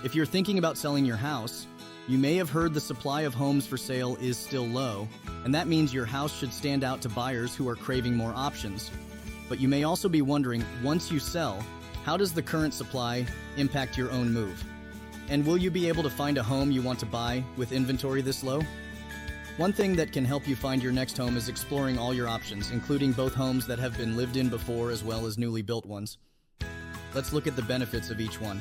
If you're thinking about selling your house, you may have heard the supply of homes for sale is still low, and that means your house should stand out to buyers who are craving more options. But you may also be wondering, once you sell, how does the current supply impact your own move? And will you be able to find a home you want to buy with inventory this low? One thing that can help you find your next home is exploring all your options, including both homes that have been lived in before as well as newly built ones. Let's look at the benefits of each one.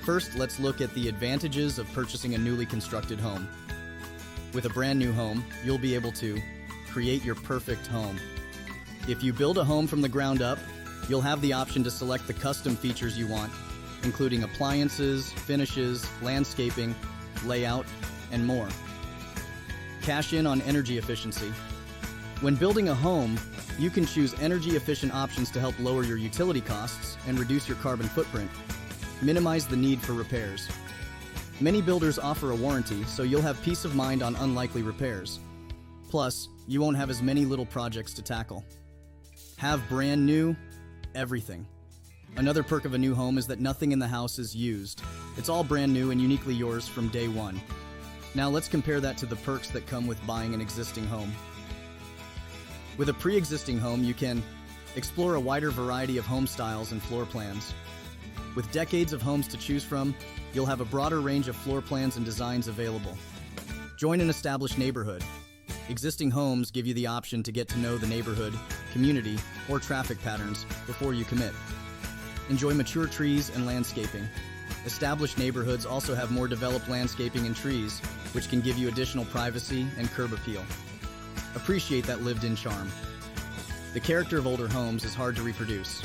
First, let's look at the advantages of purchasing a newly constructed home. With a brand new home, you'll be able to create your perfect home. If you build a home from the ground up, you'll have the option to select the custom features you want, including appliances, finishes, landscaping, layout, and more. Cash in on energy efficiency. When building a home, you can choose energy-efficient options to help lower your utility costs and reduce your carbon footprint. Minimize the need for repairs. Many builders offer a warranty, so you'll have peace of mind on unlikely repairs. Plus, you won't have as many little projects to tackle. Have brand new everything. Another perk of a new home is that nothing in the house is used. It's all brand new and uniquely yours from day one. Now let's compare that to the perks that come with buying an existing home. With a pre-existing home, you can explore a wider variety of home styles and floor plans. With decades of homes to choose from, you'll have a broader range of floor plans and designs available. Join an established neighborhood. Existing homes give you the option to get to know the neighborhood, community, or traffic patterns before you commit. Enjoy mature trees and landscaping. Established neighborhoods also have more developed landscaping and trees, which can give you additional privacy and curb appeal. Appreciate that lived-in charm. The character of older homes is hard to reproduce.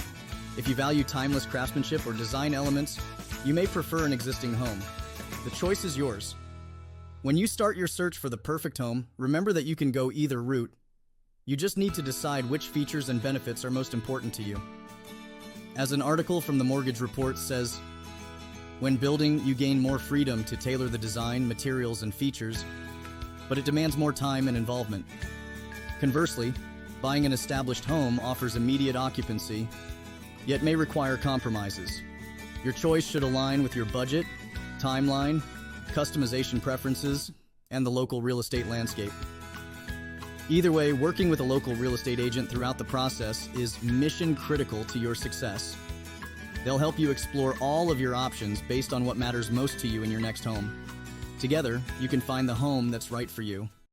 If you value timeless craftsmanship or design elements, you may prefer an existing home. The choice is yours. When you start your search for the perfect home, remember that you can go either route. You just need to decide which features and benefits are most important to you. As an article from the Mortgage Report says, when building, you gain more freedom to tailor the design, materials, and features, but it demands more time and involvement. Conversely, buying an established home offers immediate occupancy, yet may require compromises. Your choice should align with your budget, timeline, customization preferences, and the local real estate landscape. Either way, working with a local real estate agent throughout the process is mission critical to your success. They'll help you explore all of your options based on what matters most to you in your next home. Together, you can find the home that's right for you.